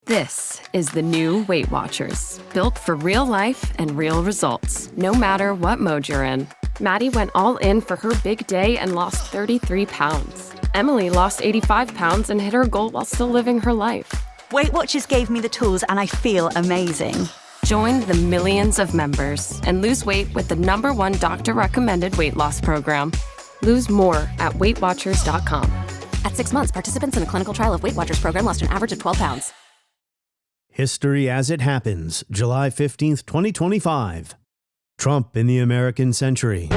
This is the new Weight Watchers, built for real life and real results, no matter what mode you're in. Maddie went all in for her big day and lost 33 pounds. Emily lost 85 pounds and hit her goal while still living her life. Weight Watchers gave me the tools and I feel amazing. Join the millions of members and lose weight with the #1 doctor-recommended weight loss program. Lose more at WeightWatchers.com. At 6 months, participants in a clinical trial of Weight Watchers program lost an average of 12 pounds. History as it happens, July 15th, 2025. Trump in the American century.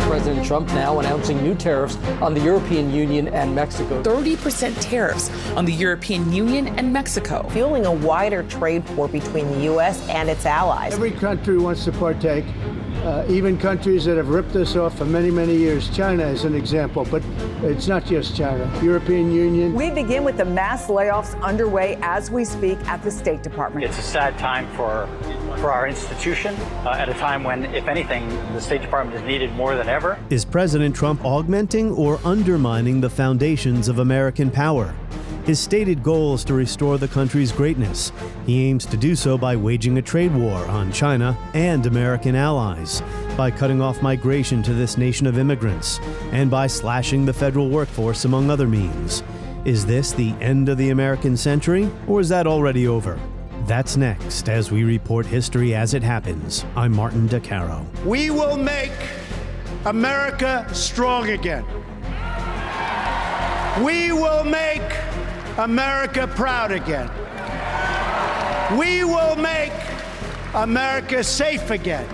President Trump now announcing new tariffs on the European Union and Mexico. 30% tariffs on the European Union and Mexico. Fueling a wider trade war between the U.S. and its allies. Every country wants to partake, even countries that have ripped us off for many, many years. China is an example, but it's not just China. European Union. We begin with the mass layoffs underway as we speak at the State Department. It's a sad time for our institution at a time when, if anything, the State Department is needed more than ever. Is President Trump augmenting or undermining the foundations of American power? His stated goal is to restore the country's greatness. He aims to do so by waging a trade war on China and American allies, by cutting off migration to this nation of immigrants, and by slashing the federal workforce, among other means. Is this the end of the American century, or is that already over? That's next as we report history as it happens. I'm Martin DeCaro. We will make America strong again. We will make America proud again. We will make America safe again.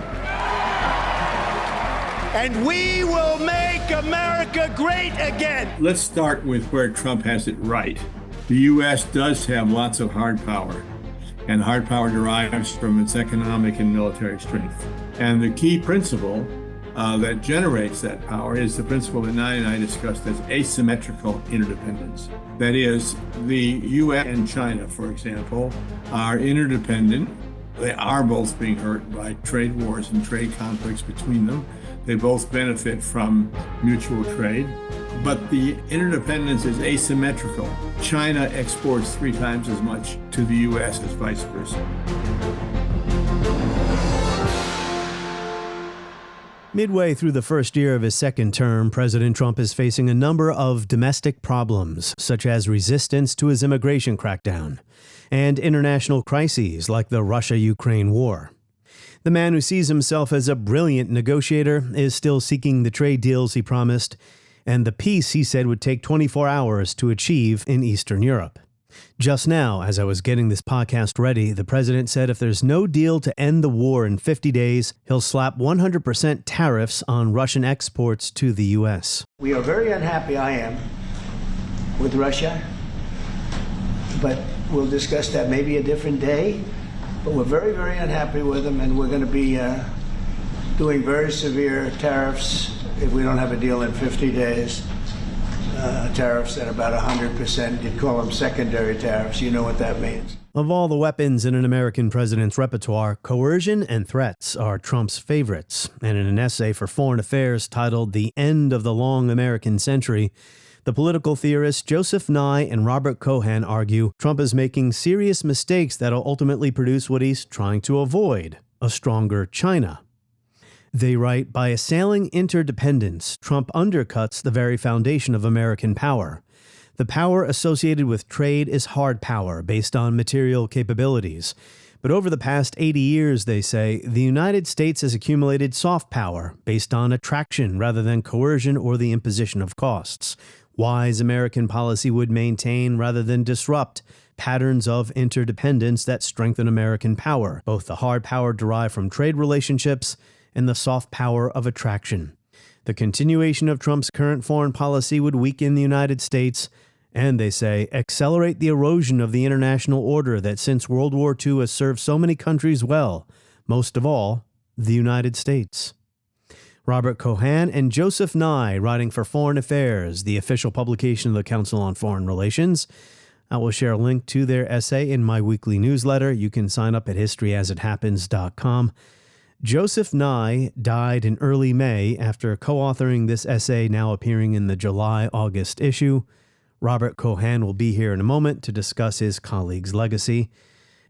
And we will make America great again. Let's start with where Trump has it right. The U.S. does have lots of hard power, and hard power derives from its economic and military strength. And the key principle that generates that power is the principle that Nye and I discussed as asymmetrical interdependence. That is, the U.S. and China, for example, are interdependent. They are both being hurt by trade wars and trade conflicts between them. They both benefit from mutual trade, but the interdependence is asymmetrical. China exports 3 times as much to the U.S. as vice versa. Midway through the first year of his second term, President Trump is facing a number of domestic problems, such as resistance to his immigration crackdown, and international crises like the Russia-Ukraine war. The man who sees himself as a brilliant negotiator is still seeking the trade deals he promised, and the peace he said would take 24 hours to achieve in Eastern Europe. Just now, as I was getting this podcast ready, the president said if there's no deal to end the war in 50 days, he'll slap 100% tariffs on Russian exports to the U.S. We are very unhappy, I am, with Russia, but we'll discuss that maybe a different day. But we're very, very unhappy with them, and we're going to be doing very severe tariffs if we don't have a deal in 50 days. Tariffs at about 100%. You'd call them secondary tariffs. You know what that means. Of all the weapons in an American president's repertoire, coercion and threats are Trump's favorites. And in an essay for Foreign Affairs titled The End of the Long American Century, the political theorists Joseph Nye and Robert Keohane argue Trump is making serious mistakes that'll ultimately produce what he's trying to avoid, a stronger China. They write, by assailing interdependence, Trump undercuts the very foundation of American power. The power associated with trade is hard power based on material capabilities. But over the past 80 years, they say, the United States has accumulated soft power based on attraction rather than coercion or the imposition of costs. Wise American policy would maintain rather than disrupt patterns of interdependence that strengthen American power, both the hard power derived from trade relationships and the soft power of attraction. The continuation of Trump's current foreign policy would weaken the United States and, they say, accelerate the erosion of the international order that since World War II has served so many countries well, most of all, the United States. Robert Keohane and Joseph Nye, writing for Foreign Affairs, the official publication of the Council on Foreign Relations. I will share a link to their essay in my weekly newsletter. You can sign up at historyasithappens.com. Joseph Nye died in early May after co-authoring this essay now appearing in the July-August issue. Robert Keohane will be here in a moment to discuss his colleague's legacy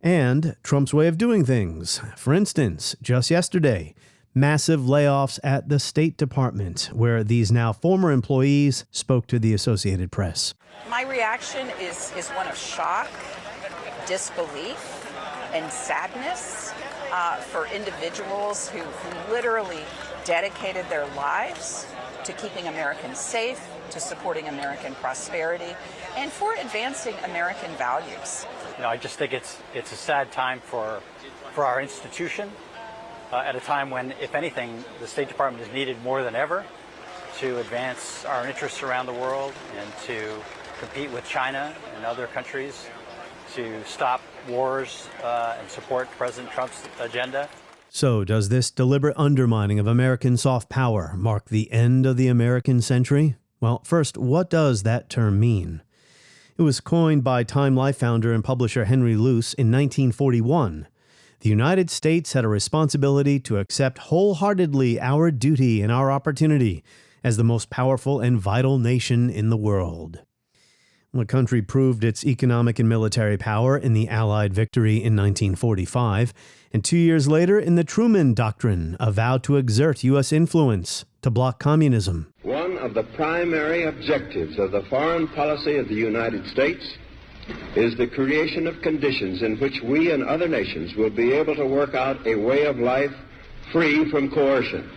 and Trump's way of doing things. For instance, just yesterday, massive layoffs at the State Department, where these now former employees spoke to the Associated Press. My reaction is one of shock, disbelief, and sadness for individuals who literally dedicated their lives to keeping Americans safe, to supporting American prosperity, and for advancing American values. I just think it's a sad time for our institution at a time when, if anything, the State Department is needed more than ever to advance our interests around the world and to compete with China and other countries to stop wars and support President Trump's agenda. So does this deliberate undermining of American soft power mark the end of the American century? Well, first, what does that term mean? It was coined by Time Life founder and publisher Henry Luce in 1941. The United States had a responsibility to accept wholeheartedly our duty and our opportunity as the most powerful and vital nation in the world. The country proved its economic and military power in the Allied victory in 1945, and 2 years later in the Truman Doctrine, a vow to exert U.S. influence to block communism. One of the primary objectives of the foreign policy of the United States is the creation of conditions in which we and other nations will be able to work out a way of life free from coercion.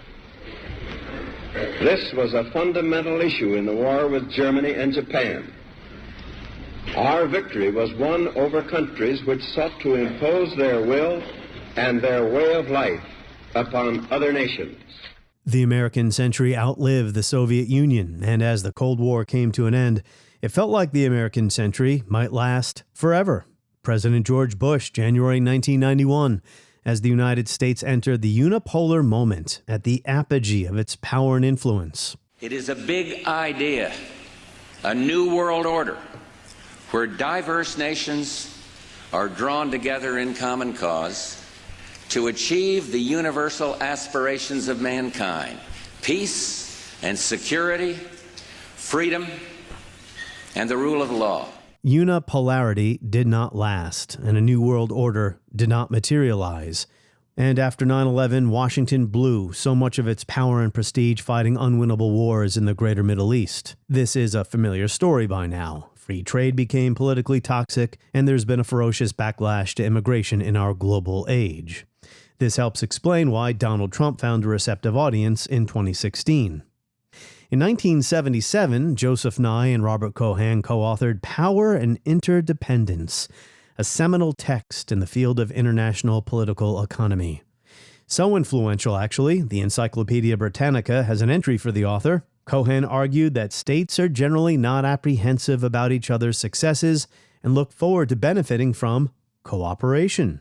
This was a fundamental issue in the war with Germany and Japan. Our victory was won over countries which sought to impose their will and their way of life upon other nations. The American century outlived the Soviet Union, and as the Cold War came to an end, it felt like the American century might last forever. President George Bush, January 1991, as the United States entered the unipolar moment at the apogee of its power and influence. It is a big idea, a new world order, where diverse nations are drawn together in common cause to achieve the universal aspirations of mankind: peace and security, freedom, and the rule of law. Unipolarity did not last, and a new world order did not materialize. And after 9/11, Washington blew so much of its power and prestige fighting unwinnable wars in the greater Middle East. This is a familiar story by now. Free trade became politically toxic, and there's been a ferocious backlash to immigration in our global age. This helps explain why Donald Trump found a receptive audience in 2016. In 1977, Joseph Nye and Robert Keohane co-authored Power and Interdependence, a seminal text in the field of international political economy. So influential, actually, the Encyclopedia Britannica has an entry for the author. Keohane argued that states are generally not apprehensive about each other's successes and look forward to benefiting from cooperation.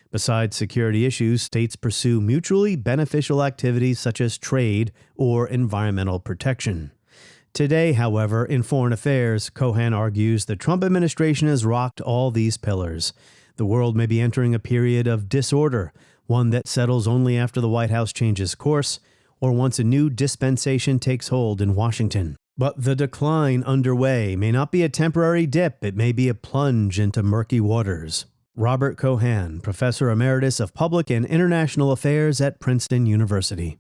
Besides security issues, states pursue mutually beneficial activities such as trade or environmental protection. Today, however, in foreign affairs, Keohane argues the Trump administration has rocked all these pillars. The world may be entering a period of disorder, one that settles only after the White House changes course, or once a new dispensation takes hold in Washington. But the decline underway may not be a temporary dip, it may be a plunge into murky waters. Robert Keohane, Professor Emeritus of Public and International Affairs at Princeton University.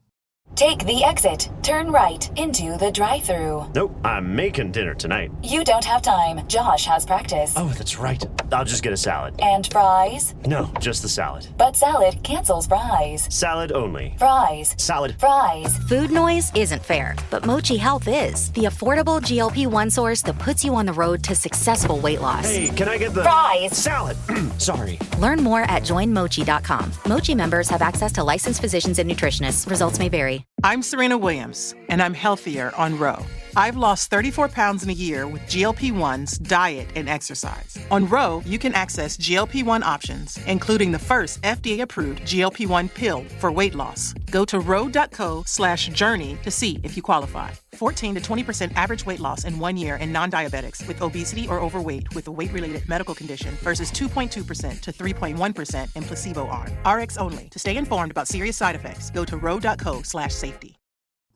Take the exit. Turn right into the drive-thru. Nope, I'm making dinner tonight. You don't have time. Josh has practice. Oh, that's right. I'll just get a salad. And fries? No, just the salad. But salad cancels fries. Salad only. Fries. Salad. Fries. Food noise isn't fair, but Mochi Health is. The affordable GLP-1 source that puts you on the road to successful weight loss. Hey, can I get the fries? Salad. Sorry. Learn more at joinmochi.com. Mochi members have access to licensed physicians and nutritionists. Results may vary. I'm Serena Williams, and I'm healthier on Ro. I've lost 34 pounds in a year with GLP-1s, diet, and exercise. On Ro, you can access GLP-1 options, including the first FDA-approved GLP-1 pill for weight loss. Go to ro.co/journey to see if you qualify. 14 to 20% average weight loss in 1 year in non-diabetics with obesity or overweight with a weight-related medical condition versus 2.2% to 3.1% in placebo arm. RX only. To stay informed about serious side effects, go to ro.co/safety.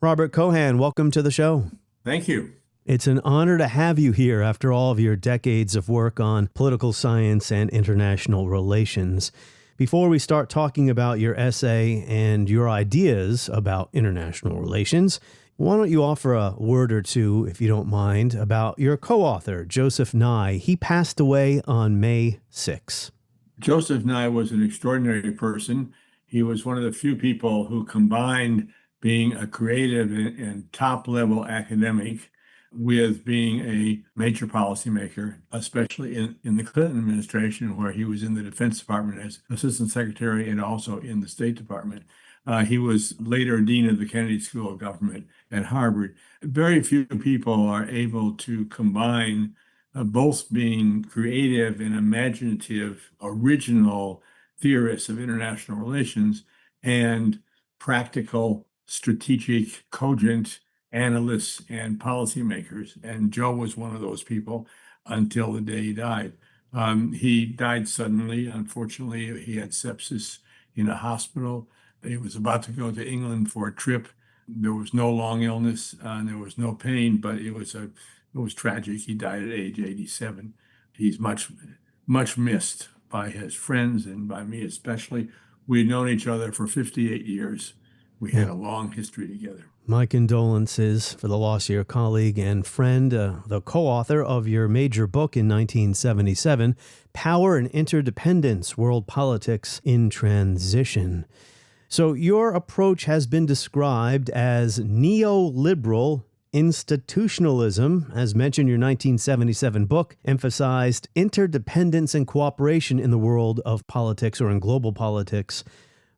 Robert Keohane, welcome to the show. Thank you. It's an honor to have you here after all of your decades of work on political science and international relations. Before we start talking about your essay and your ideas about international relations, why don't you offer a word or two, if you don't mind, about your co-author, Joseph Nye. He passed away on May 6. Joseph Nye was an extraordinary person. He was one of the few people who combined being a creative and top-level academic with being a major policymaker, especially in the Clinton administration, where he was in the Defense Department as Assistant Secretary and also in the State Department. He was later Dean of the Kennedy School of Government at Harvard. Very few people are able to combine both being creative and imaginative, original theorists of international relations and practical, strategic, cogent analysts and policymakers. And Joe was one of those people until the day he died. He died suddenly. Unfortunately, he had sepsis in a hospital. He was about to go to England for a trip. There was no long illness, and there was no pain, but it was tragic. He died at age 87. He's much missed by his friends and by me especially. We had known each other for 58 years. We had a long history together. My condolences for the loss of your colleague and friend, the co-author of your major book in 1977, Power and Interdependence, World Politics in Transition. So your approach has been described as neoliberal institutionalism. As mentioned, your 1977 book emphasized interdependence and cooperation in the world of politics or in global politics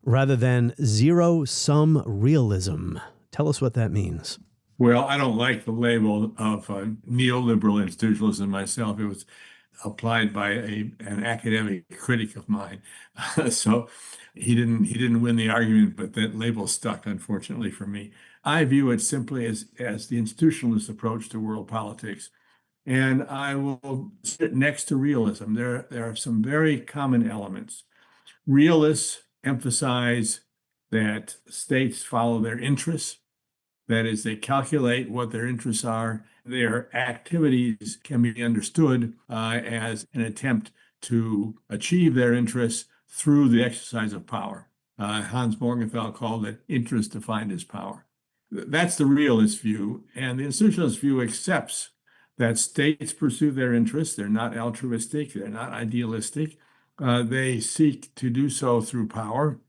rather than zero-sum realism. Tell us what that means. Well, I don't like the label of neoliberal institutionalism myself. It was applied by an academic critic of mine. So he didn't win the argument, but that label stuck, unfortunately for me. I view it simply as the institutionalist approach to world politics. And I will sit next to realism. There are some very common elements. Realists emphasize that states follow their interests. That is, they calculate what their interests are. Their activities can be understood as an attempt to achieve their interests through the exercise of power. Hans Morgenthau called it interest defined as power. That's the realist view. And the institutionalist view accepts that states pursue their interests. They're not altruistic. They're not idealistic. They seek to do so through power.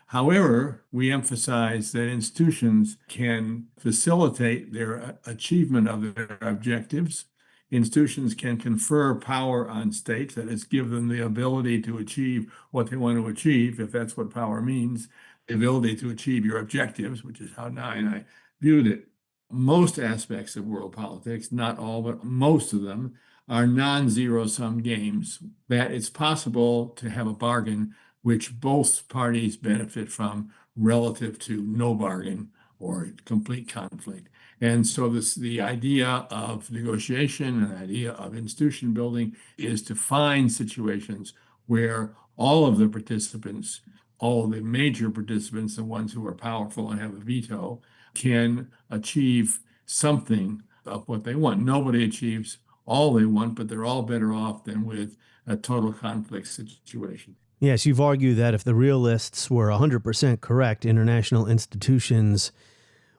However, we emphasize that institutions can facilitate their achievement of their objectives. Institutions can confer power on states, that is, give them the ability to achieve what they want to achieve, if that's what power means, the ability to achieve your objectives, which is how Nye and I viewed it. Most aspects of world politics, not all, but most of them, are non-zero-sum games, that it's possible to have a bargain which both parties benefit from relative to no bargain or complete conflict. And so the idea of negotiation and the idea of institution building is to find situations where all of the participants, all of the major participants, the ones who are powerful and have a veto, can achieve something of what they want. Nobody achieves all they want, but they're all better off than with a total conflict situation. Yes, you've argued that if the realists were 100% correct, international institutions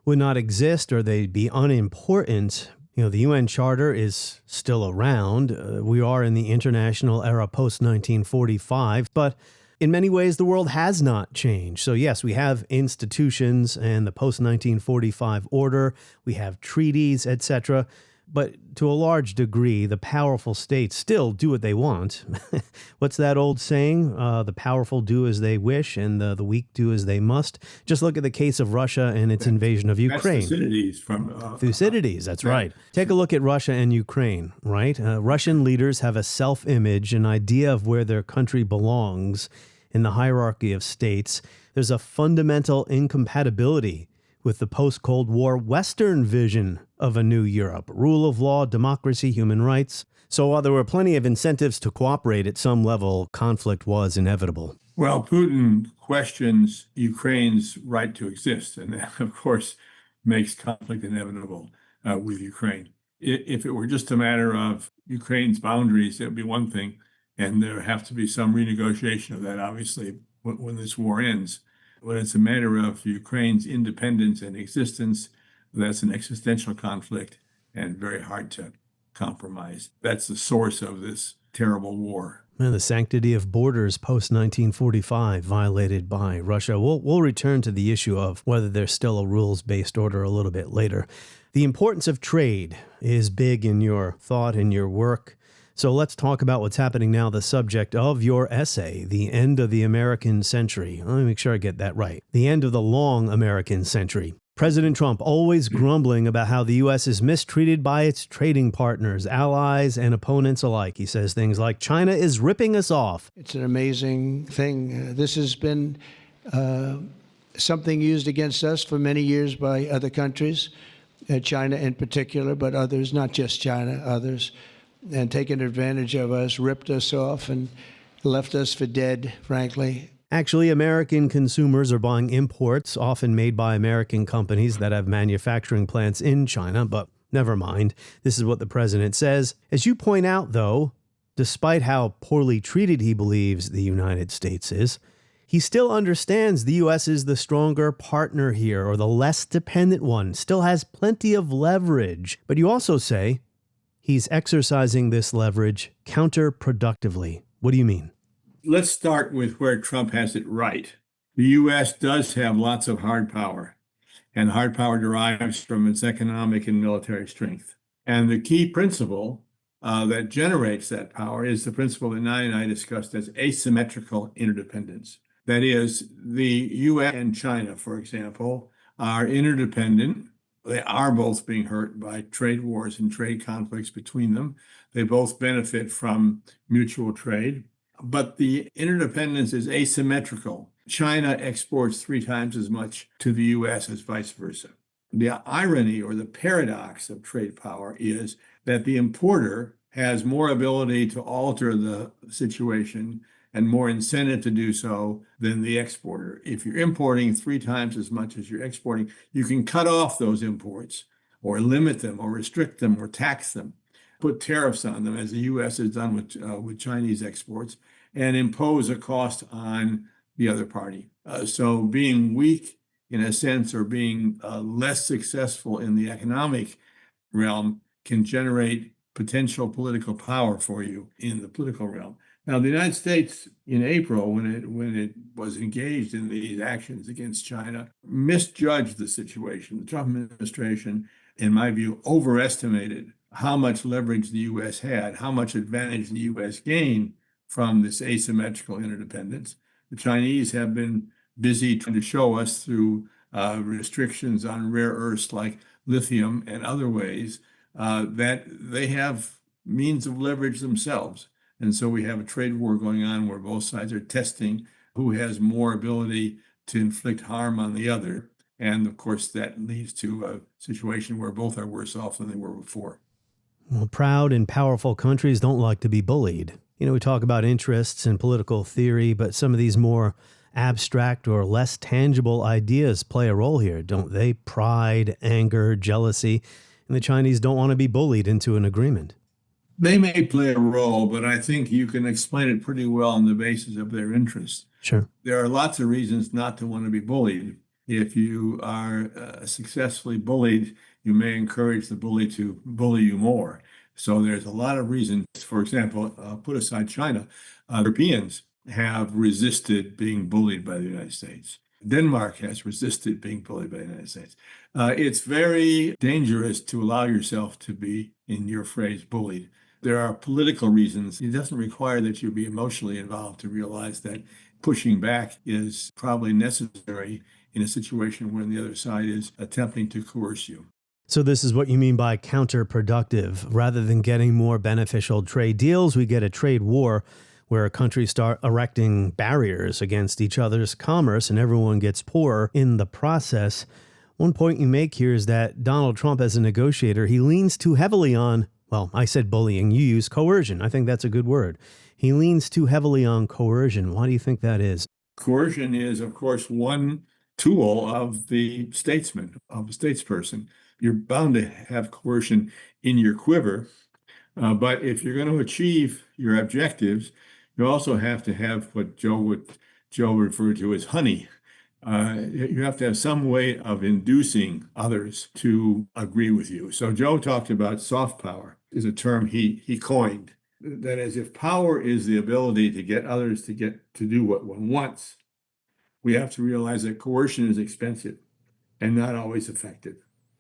would not exist or they'd be unimportant. You know, the UN Charter is still around. We are in the international era post-1945, but in many ways, the world has not changed. So yes, we have institutions and the post-1945 order. We have treaties, etc. But to a large degree, the powerful states still do what they want. What's that old saying? The powerful do as they wish and the weak do as they must. Just look at the case of Russia and its invasion of Ukraine. That's Thucydides from... Thucydides, that's right. Take a look at Russia and Ukraine, right? Russian leaders have a self-image, an idea of where their country belongs in the hierarchy of states. There's a fundamental incompatibility with the post-Cold War Western vision of a new Europe, rule of law, democracy, human rights. So while there were plenty of incentives to cooperate at some level, conflict was inevitable. Well, Putin questions Ukraine's right to exist, and that, of course, makes conflict inevitable with Ukraine. If it were just a matter of Ukraine's boundaries, it would be one thing, and there have to be some renegotiation of that, obviously, when this war ends. When it's a matter of Ukraine's independence and existence, that's an existential conflict and very hard to compromise. That's the source of this terrible war. And the sanctity of borders post-1945 violated by Russia. We'll return to the issue of whether there's still a rules-based order a little bit later. The importance of trade is big in your thought and your work. So let's talk about what's happening now, the subject of your essay, The End of the American Century. Let me make sure I get that right. The End of the Long American Century. President Trump always grumbling about how the U.S. is mistreated by its trading partners, allies, and opponents alike. He says things like, China is ripping us off. It's an amazing thing. This has been something used against us for many years by other countries, China in particular, but others, not just China, others, and taken advantage of us, ripped us off, and left us for dead, frankly. Actually, American consumers are buying imports, often made by American companies that have manufacturing plants in China, but never mind. This is what the president says. As you point out, though, despite how poorly treated he believes the United States is, he still understands the U.S. is the stronger partner here, or the less dependent one, still has plenty of leverage. But you also say he's exercising this leverage counterproductively. What do you mean? Let's start with where Trump has it right. The U.S. does have lots of hard power, and hard power derives from its economic and military strength. And the key principle that generates that power is the principle that Nye and I discussed as asymmetrical interdependence. That is, the U.S. and China, for example, are interdependent. They are both being hurt by trade wars and trade conflicts between them. They both benefit from mutual trade. But the interdependence is asymmetrical. China exports 3 times as much to the U.S. as vice versa. The irony or the paradox of trade power is that the importer has more ability to alter the situation and more incentive to do so than the exporter. If you're importing 3 times as much as you're exporting, you can cut off those imports or limit them or restrict them or tax them, put tariffs on them, as the U.S. has done with Chinese exports, and impose a cost on the other party. So being weak, in a sense, or being less successful in the economic realm can generate potential political power for you in the political realm. Now, the United States, in April, when it was engaged in these actions against China, misjudged the situation. The Trump administration, in my view, overestimated how much leverage the U.S. had, how much advantage the U.S. gained from this asymmetrical interdependence. The Chinese have been busy trying to show us through restrictions on rare earths like lithium and other ways that they have means of leverage themselves. And so we have a trade war going on where both sides are testing who has more ability to inflict harm on the other. And of course, that leads to a situation where both are worse off than they were before. Well, proud and powerful countries don't like to be bullied. You know, we talk about interests and political theory, but some of these more abstract or less tangible ideas play a role here, don't they? Pride, anger, jealousy, and the Chinese don't want to be bullied into an agreement. They may play a role, but I think you can explain it pretty well on the basis of their interests. Sure. There are lots of reasons not to want to be bullied. If you are successfully bullied, you may encourage the bully to bully you more. So there's a lot of reasons. For example, put aside China, Europeans have resisted being bullied by the United States. Denmark has resisted being bullied by the United States. It's very dangerous to allow yourself to be, in your phrase, bullied. There are political reasons. It doesn't require that you be emotionally involved to realize that pushing back is probably necessary in a situation where the other side is attempting to coerce you. So this is what you mean by counterproductive. Rather than getting more beneficial trade deals, we get a trade war where countries start erecting barriers against each other's commerce and everyone gets poorer in the process. One point you make here is that Donald Trump, as a negotiator, he leans too heavily on, well, I said bullying, you use coercion. I think that's a good word. He leans too heavily on coercion. Why do you think that is? Coercion is, of course, one tool of the statesman, of the statesperson. You're bound to have coercion in your quiver. But if you're going to achieve your objectives, you also have to have what Joe referred to as honey. You have to have some way of inducing others to agree with you. So Joe talked about soft power, is a term he coined. That is, if power is the ability to get others to do what one wants, we have to realize that coercion is expensive and not always effective.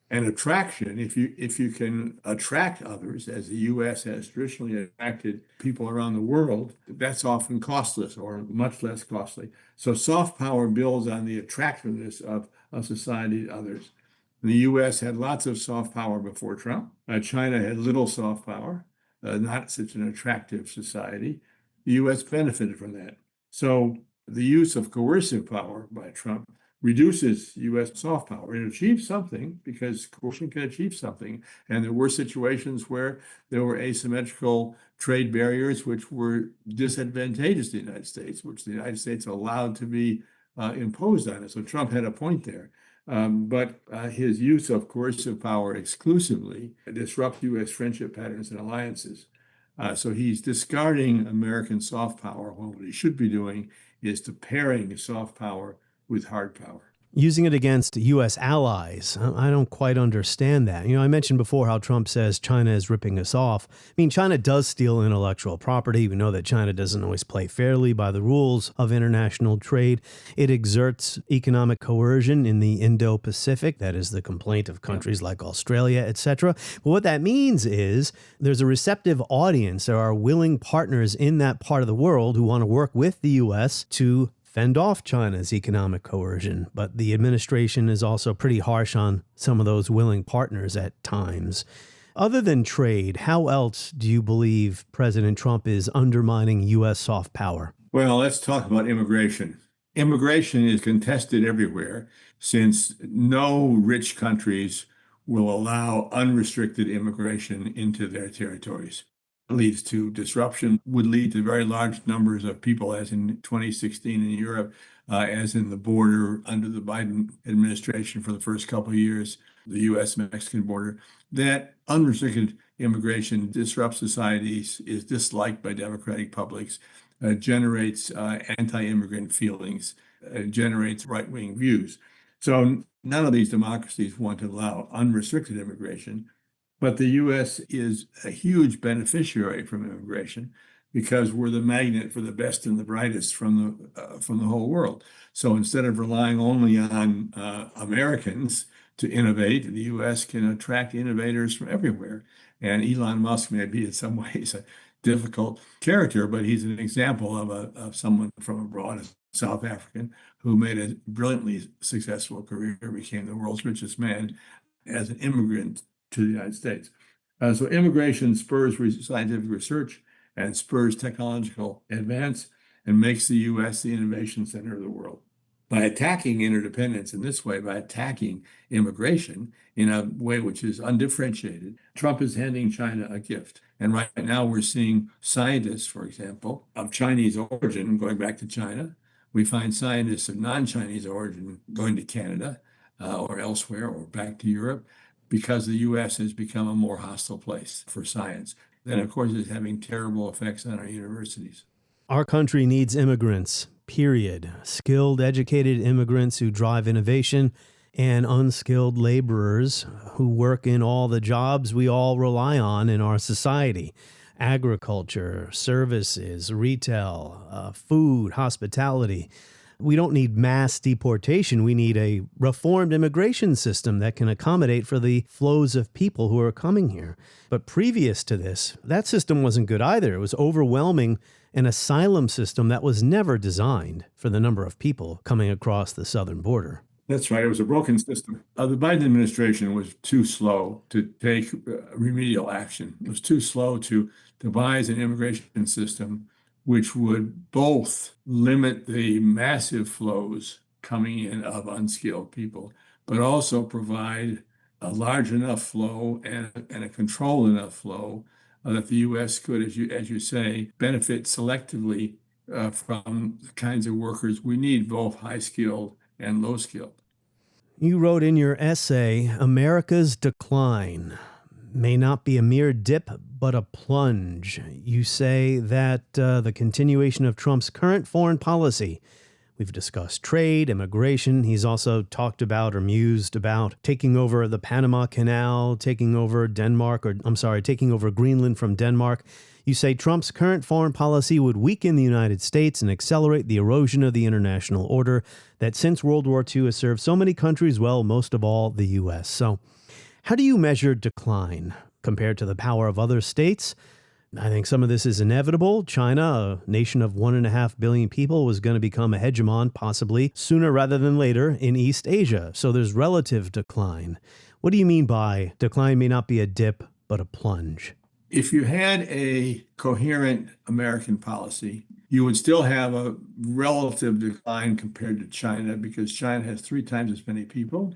And attraction, if you can attract others, as the U.S. has traditionally attracted people around the world, that's often costless or much less costly. So soft power builds on the attractiveness of a society to others. The U.S. had lots of soft power before Trump. China had little soft power, not such an attractive society. The U.S. benefited from that. So the use of coercive power by Trump reduces U.S. soft power. It achieves something because coercion can achieve something. And there were situations where there were asymmetrical trade barriers which were disadvantageous to the United States, which the United States allowed to be imposed on it. So Trump had a point there. But his use of coercive power exclusively disrupts U.S. friendship patterns and alliances. So he's discarding American soft power when what he should be doing is to pairing soft power with hard power. Using it against U.S. allies, I don't quite understand that. I mentioned before how Trump says China is ripping us off. I mean, China does steal intellectual property. We know that China doesn't always play fairly by the rules of international trade. It exerts economic coercion in the Indo-Pacific. That is the complaint of countries like Australia, etc. But what that means is there's a receptive audience. There are willing partners in that part of the world who want to work with the U.S. to fend off China's economic coercion, but the administration is also pretty harsh on some of those willing partners at times. Other than trade, how else do you believe President Trump is undermining U.S. soft power? Well, let's talk about immigration. Immigration is contested everywhere since no rich countries will allow unrestricted immigration into their territories. Leads to disruption, would lead to very large numbers of people, as in 2016 in Europe, as in the border under the Biden administration for the first couple of years, the U.S.-Mexican border. That unrestricted immigration disrupts societies, is disliked by democratic publics, generates anti-immigrant feelings, generates right-wing views. So none of these democracies want to allow unrestricted immigration. But the U.S. is a huge beneficiary from immigration because we're the magnet for the best and the brightest from the whole world. So instead of relying only on Americans to innovate, the U.S. can attract innovators from everywhere. And Elon Musk may be in some ways a difficult character, but he's an example of someone from abroad, a South African, who made a brilliantly successful career, became the world's richest man as an immigrant to the United States. So immigration spurs scientific research and spurs technological advance and makes the U.S. the innovation center of the world. By attacking interdependence in this way, by attacking immigration in a way which is undifferentiated, Trump is handing China a gift. And right now we're seeing scientists, for example, of Chinese origin going back to China. We find scientists of non-Chinese origin going to Canada or elsewhere or back to Europe, because the U.S. has become a more hostile place for science. That, of course, is having terrible effects on our universities. Our country needs immigrants, period. Skilled, educated immigrants who drive innovation and unskilled laborers who work in all the jobs we all rely on in our society. Agriculture, services, retail, food, hospitality. We don't need mass deportation. We need a reformed immigration system that can accommodate for the flows of people who are coming here. But previous to this, that system wasn't good either. It was overwhelming an asylum system that was never designed for the number of people coming across the southern border. That's right. It was a broken system. The Biden administration was too slow to take remedial action. It was too slow to devise an immigration system which would both limit the massive flows coming in of unskilled people, but also provide a large enough flow and a controlled enough flow that the U.S. could, as you say, benefit selectively from the kinds of workers we need, both high-skilled and low-skilled. You wrote in your essay, America's decline may not be a mere dip, but a plunge. You say that the continuation of Trump's current foreign policy, we've discussed trade, immigration. He's also talked about or mused about taking over the Panama Canal, taking over taking over Greenland from Denmark. You say Trump's current foreign policy would weaken the United States and accelerate the erosion of the international order that since World War II has served so many countries well, most of all the U.S. So how do you measure decline compared to the power of other states? I think some of this is inevitable. China, a nation of 1.5 billion people, was going to become a hegemon possibly sooner rather than later in East Asia. So there's relative decline. What do you mean by decline may not be a dip, but a plunge? If you had a coherent American policy, you would still have a relative decline compared to China because China has 3 times as many people.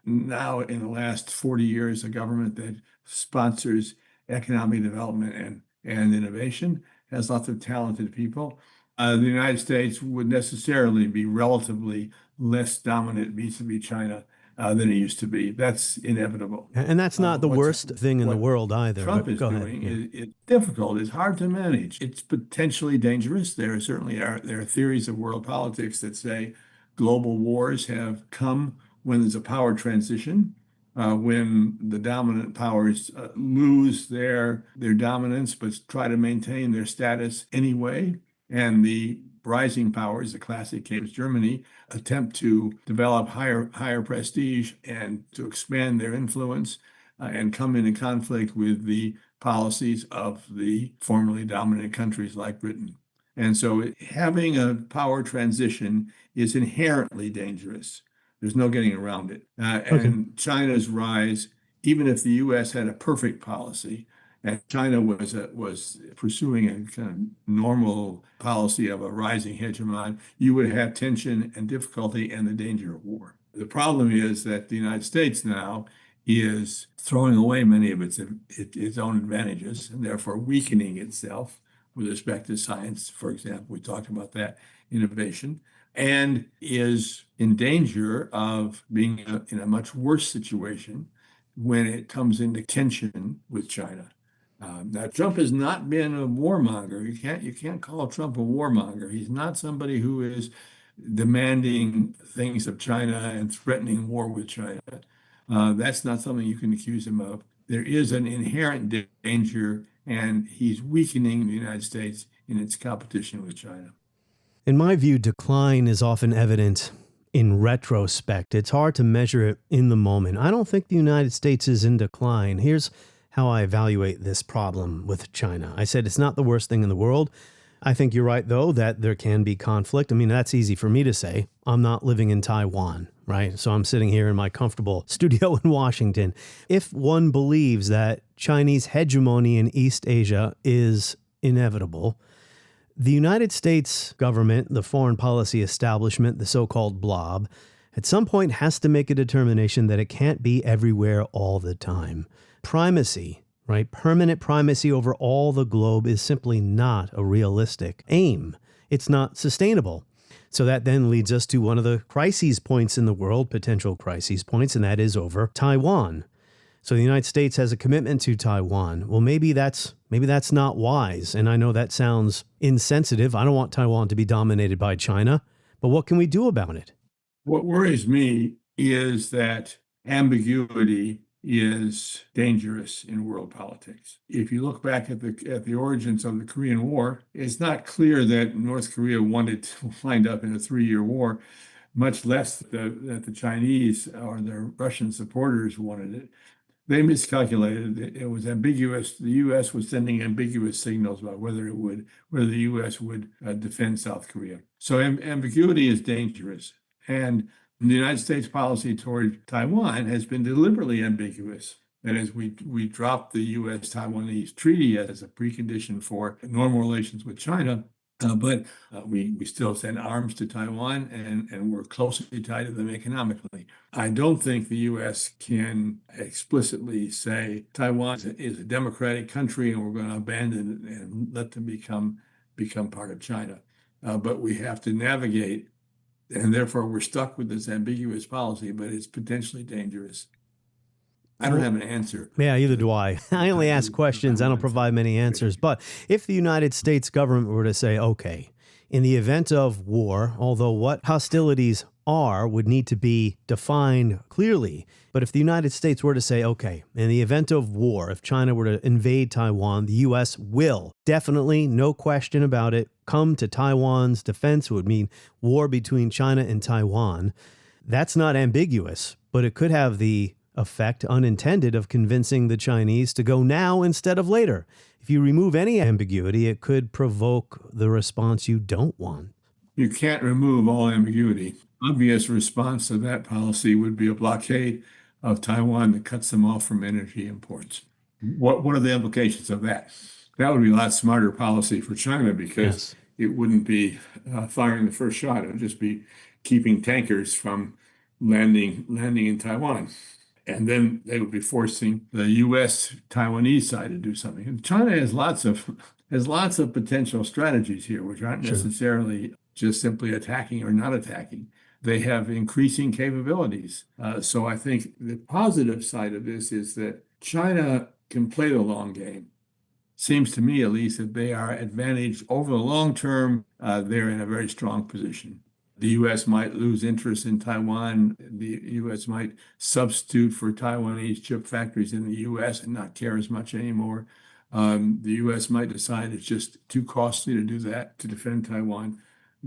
Now, in the last 40 years, a government that sponsors economic development and innovation has lots of talented people. The United States would necessarily be relatively less dominant vis-a-vis China than it used to be. That's inevitable. And that's not the worst thing in the world either. Trump is doing is difficult. It's hard to manage. It's potentially dangerous. There are theories of world politics that say global wars have come when there's a power transition, when the dominant powers lose their dominance but try to maintain their status anyway, and the rising powers, the classic case Germany, attempt to develop higher prestige and to expand their influence and come into conflict with the policies of the formerly dominant countries like Britain. And so having a power transition is inherently dangerous. There's no getting around it. And China's rise, even if the U.S. had a perfect policy, and China was pursuing a kind of normal policy of a rising hegemon, you would have tension and difficulty and the danger of war. The problem is that the United States now is throwing away many of its own advantages and therefore weakening itself with respect to science, for example. We talked about that, innovation, and is in danger of being in a much worse situation when it comes into tension with China. Now, Trump has not been a warmonger. You can't call Trump a warmonger. He's not somebody who is demanding things of China and threatening war with China. That's not something you can accuse him of. There is an inherent danger, and he's weakening the United States in its competition with China. In my view, decline is often evident in retrospect. It's hard to measure it in the moment. I don't think the United States is in decline. Here's how I evaluate this problem with China. I said it's not the worst thing in the world. I think you're right, though, that there can be conflict. I mean, that's easy for me to say. I'm not living in Taiwan, right? So I'm sitting here in my comfortable studio in Washington. If one believes that Chinese hegemony in East Asia is inevitable, the United States government, the foreign policy establishment, the so-called blob, at some point has to make a determination that it can't be everywhere all the time. Primacy, right? Permanent primacy over all the globe is simply not a realistic aim. It's not sustainable. So that then leads us to one of the crises points in the world, potential crises points, and that is over Taiwan. So the United States has a commitment to Taiwan. Well, maybe that's not wise. And I know that sounds insensitive. I don't want Taiwan to be dominated by China. But what can we do about it? What worries me is that ambiguity is dangerous in world politics. If you look back at the origins of the Korean War, it's not clear that North Korea wanted to wind up in a 3-year war, much less that the Chinese or their Russian supporters wanted it. They miscalculated. It was ambiguous. The U.S. was sending ambiguous signals about whether the U.S. would defend South Korea. So ambiguity is dangerous. And the United States policy toward Taiwan has been deliberately ambiguous. That is, we dropped the U.S.-Taiwanese treaty as a precondition for normal relations with China. But we still send arms to Taiwan, and we're closely tied to them economically. I don't think the U.S. can explicitly say Taiwan is a democratic country and we're going to abandon it and let them become part of China. But we have to navigate And therefore, we're stuck with this ambiguous policy, but it's potentially dangerous. I don't have an answer. Yeah, either do I. I only ask questions. I don't provide many answers. But if the United States government were to say, okay, in the event of war, although what hostilities are would need to be defined clearly. But if the United States were to say, okay, in the event of war, if China were to invade Taiwan, the U.S. will definitely, no question about it, come to Taiwan's defense. It would mean war between China and Taiwan. That's not ambiguous, but it could have the effect, unintended, of convincing the Chinese to go now instead of later. If you remove any ambiguity, it could provoke the response you don't want. You can't remove all ambiguity. Obvious response to that policy would be a blockade of Taiwan that cuts them off from energy imports. What are the implications of that? That would be a lot smarter policy for China because it wouldn't be firing the first shot. It would just be keeping tankers from landing in Taiwan. And then they would be forcing the U.S. Taiwanese side to do something. And China has lots of potential strategies here, which aren't necessarily just simply attacking or not attacking. They have increasing capabilities. So I think the positive side of this is that China can play the long game. Seems to me, at least, that they are advantaged over the long term. They're in a very strong position. The U.S. might lose interest in Taiwan. The U.S. might substitute for Taiwanese chip factories in the U.S. and not care as much anymore. The U.S. might decide it's just too costly to do that, to defend Taiwan.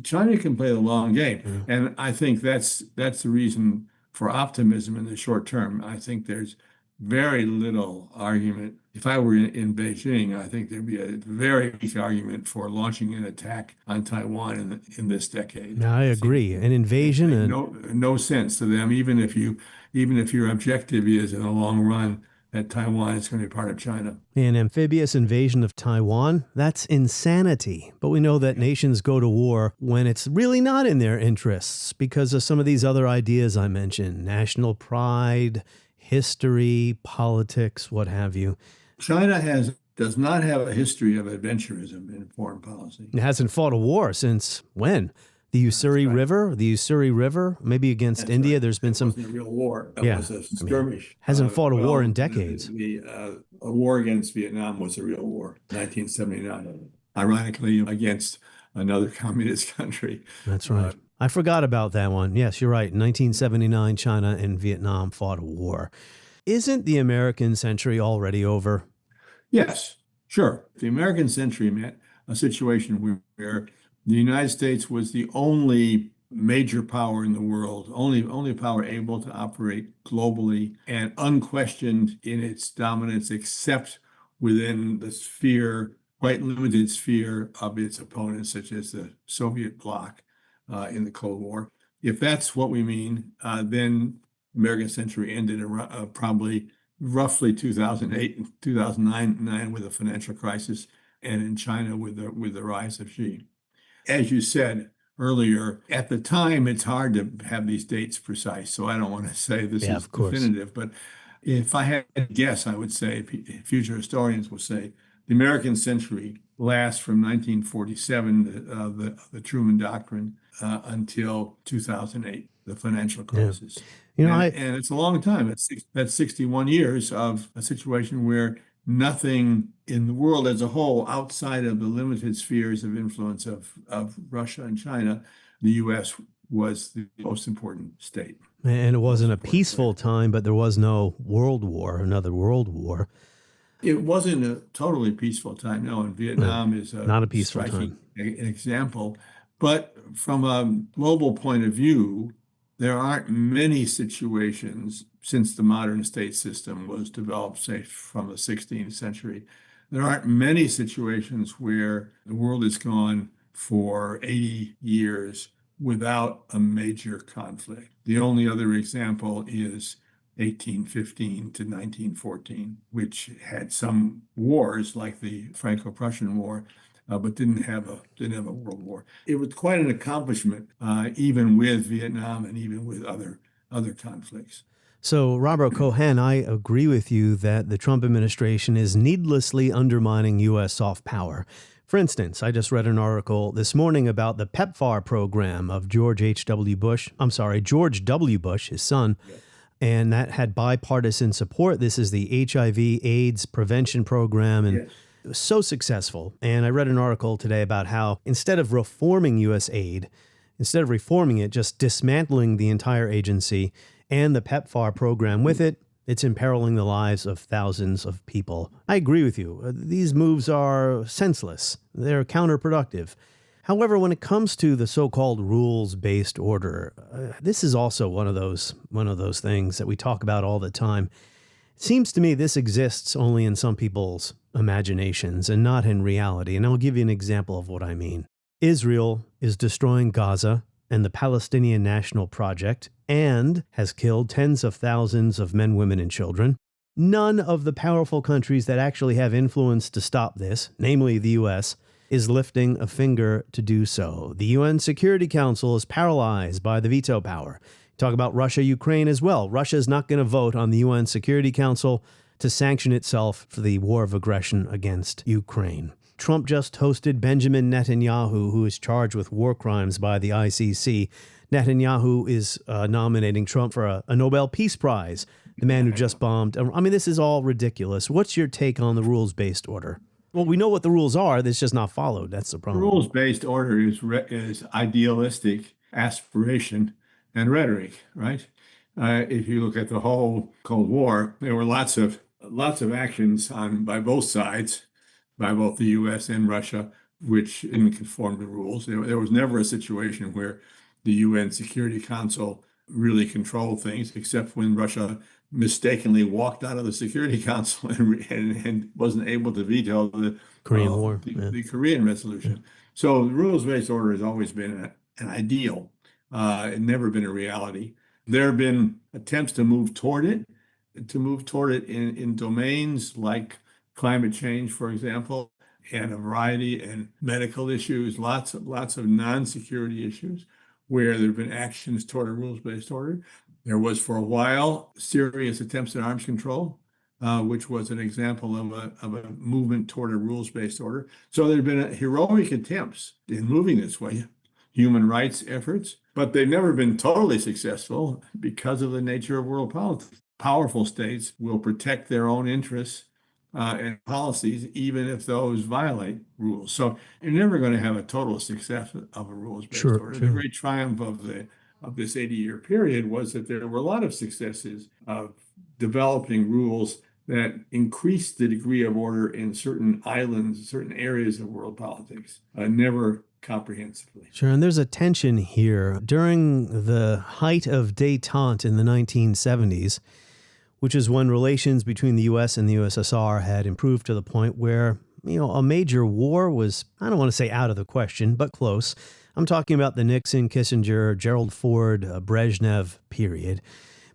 China can play the long game. And I think that's the reason for optimism in the short term. I think there's very little argument. If I were in Beijing, I think there'd be a very weak argument for launching an attack on Taiwan in this decade. Now, I agree. An invasion and no sense to them, even if your objective is in the long run that Taiwan is going to be part of China. An amphibious invasion of Taiwan, that's insanity. But we know that nations go to war when it's really not in their interests because of some of these other ideas I mentioned, national pride, history, politics, what have you. China does not have a history of adventurism in foreign policy. It hasn't fought a war since when? The Ussuri River, maybe against India. There's been some. It wasn't a real war. It was a skirmish. Hasn't fought a war in decades. A war against Vietnam was a real war, 1979. Ironically, against another communist country. That's right. I forgot about that one. Yes, you're right. In 1979, China and Vietnam fought a war. Isn't the American century already over? Yes, sure. The American century meant a situation where the United States was the only major power in the world, only power able to operate globally and unquestioned in its dominance, except within the sphere, quite limited sphere of its opponents, such as the Soviet bloc in the Cold War. If that's what we mean, then American century ended probably roughly 2008 and 2009 with the financial crisis, and in China with the rise of Xi. As you said earlier, at the time, it's hard to have these dates precise, so I don't want to say this is definitive. But if I had to guess, I would say, future historians will say, the American century lasts from 1947, the Truman Doctrine, until 2008, the financial crisis. Yeah. And it's a long time. That's 61 years of a situation where nothing in the world as a whole, outside of the limited spheres of influence of Russia and China, the U.S. was the most important state. And it wasn't a peaceful time, but there was no another world war. It wasn't a totally peaceful time. No, and Vietnam is not a peaceful striking time. An example. But from a global point of view, there aren't many situations since the modern state system was developed, say, from the 16th century. There aren't many situations where the world has gone for 80 years without a major conflict. The only other example is 1815 to 1914, which had some wars like the Franco-Prussian War, but didn't have a world war. It was quite an accomplishment, even with Vietnam and even with other conflicts. So, Robert Keohane, I agree with you that the Trump administration is needlessly undermining U.S. soft power. For instance, I just read an article this morning about the PEPFAR program of George W. Bush, his son, and that had bipartisan support. This is the HIV/AIDS prevention program, and it was so successful. And I read an article today about how instead of reforming U.S. aid, instead of reforming it, just dismantling the entire agency and the PEPFAR program with it, it's imperiling the lives of thousands of people. I agree with you. These moves are senseless. They're counterproductive. However, when it comes to the so-called rules-based order, this is also one of those things that we talk about all the time. It seems to me this exists only in some people's imaginations and not in reality. And I'll give you an example of what I mean. Israel is destroying Gaza and the Palestinian National Project and has killed tens of thousands of men, women, and children. None of the powerful countries that actually have influence to stop this, namely the U.S., is lifting a finger to do so. The UN Security Council is paralyzed by the veto power. Talk about Russia, Ukraine as well. Russia is not going to vote on the UN Security Council to sanction itself for the war of aggression against Ukraine. Trump just hosted Benjamin Netanyahu, who is charged with war crimes by the ICC. Netanyahu is nominating Trump for a Nobel Peace Prize, the man who just bombed. I mean, this is all ridiculous. What's your take on the rules-based order? Well, we know what the rules are. It's just not followed. That's the problem. Rules-based order is idealistic aspiration and rhetoric, right? If you look at the whole Cold War, there were lots of actions by both sides, by both the U.S. and Russia, which didn't conform to rules. There was never a situation where the UN Security Council really controlled things, except when Russia mistakenly walked out of the Security Council and wasn't able to veto the Korean War, the Korean resolution. So the rules-based order has always been an ideal, and never been a reality. There have been attempts to move toward it, in domains like climate change, for example, and a variety and medical issues, lots of non-security issues where there have been actions toward a rules-based order. There was for a while serious attempts at arms control, which was an example of a movement toward a rules-based order. So there have been heroic attempts in moving this way, human rights efforts, but they've never been totally successful because of the nature of world politics. Powerful states will protect their own interests and policies, even if those violate rules. So you're never going to have a total success of a rules-based order. The great triumph of this 80-year period was that there were a lot of successes of developing rules that increased the degree of order in certain islands, certain areas of world politics, never comprehensively. Sure, and there's a tension here. During the height of détente in the 1970s, which is when relations between the U.S. and the USSR had improved to the point where, a major war was, I don't want to say out of the question, but close. I'm talking about the Nixon, Kissinger, Gerald Ford, Brezhnev period.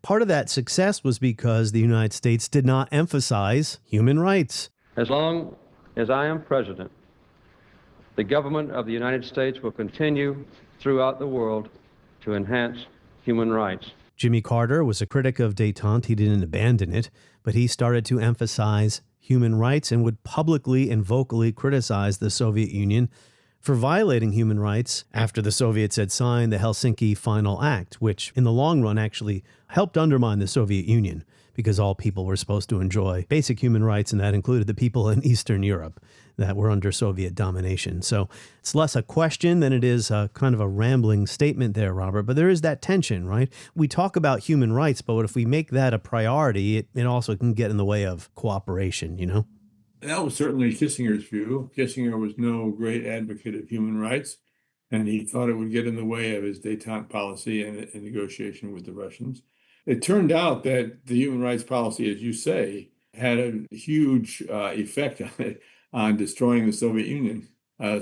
Part of that success was because the United States did not emphasize human rights. As long as I am president, the government of the United States will continue throughout the world to enhance human rights. Jimmy Carter was a critic of détente. He didn't abandon it, but he started to emphasize human rights and would publicly and vocally criticize the Soviet Union for violating human rights after the Soviets had signed the Helsinki Final Act, which in the long run actually helped undermine the Soviet Union because all people were supposed to enjoy basic human rights, and that included the people in Eastern Europe that were under Soviet domination. So it's less a question than it is a kind of a rambling statement there, Robert. But there is that tension, right? We talk about human rights, but if we make that a priority, it also can get in the way of cooperation, That was certainly Kissinger's view. Kissinger was no great advocate of human rights, and he thought it would get in the way of his détente policy and negotiation with the Russians. It turned out that the human rights policy, as you say, had a huge effect on destroying the Soviet Union.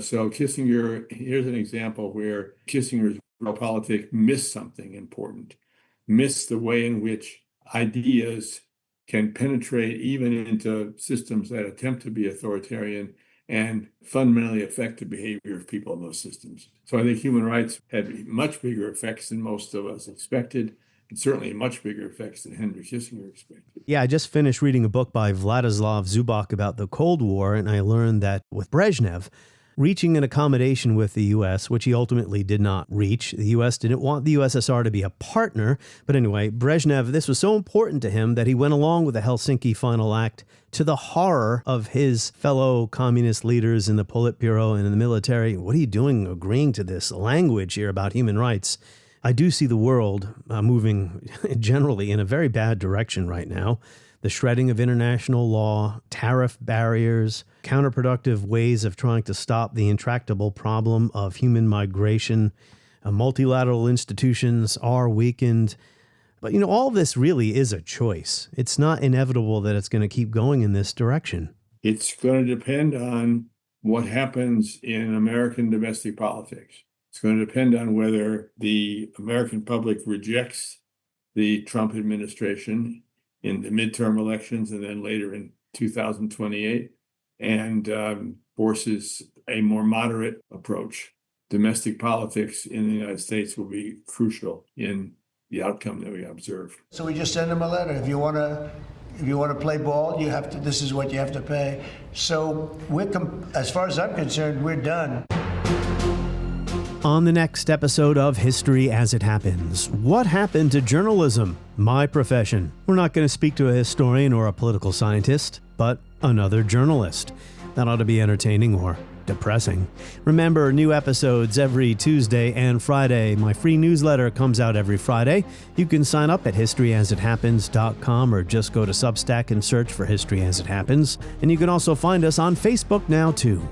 So Kissinger, here's an example where Kissinger's realpolitik missed something important, missed the way in which ideas can penetrate even into systems that attempt to be authoritarian and fundamentally affect the behavior of people in those systems. So I think human rights had much bigger effects than most of us expected, and certainly much bigger effects than Henry Kissinger expected. Yeah, I just finished reading a book by Vladislav Zubak about the Cold War, and I learned that with Brezhnev, reaching an accommodation with the U.S., which he ultimately did not reach. The U.S. didn't want the USSR to be a partner. But anyway, Brezhnev, this was so important to him that he went along with the Helsinki Final Act, to the horror of his fellow communist leaders in the Politburo and in the military. What are you doing agreeing to this language here about human rights? I do see the world moving generally in a very bad direction right now. The shredding of international law, tariff barriers, counterproductive ways of trying to stop the intractable problem of human migration. Multilateral institutions are weakened. But, all this really is a choice. It's not inevitable that it's going to keep going in this direction. It's going to depend on what happens in American domestic politics. It's going to depend on whether the American public rejects the Trump administration in the midterm elections and then later in 2028 and forces a more moderate approach. Domestic politics in the United States will be crucial in the outcome that we observe. So we just send them a letter. If you want to play ball, you have to. This is what you have to pay. So as far as I'm concerned, we're done. On the next episode of History as It Happens, what happened to journalism, my profession? We're not going to speak to a historian or a political scientist, but another journalist. That ought to be entertaining or depressing. Remember, new episodes every Tuesday and Friday. My free newsletter comes out every Friday. You can sign up at historyasithappens.com or just go to Substack and search for History as It Happens. And you can also find us on Facebook now, too.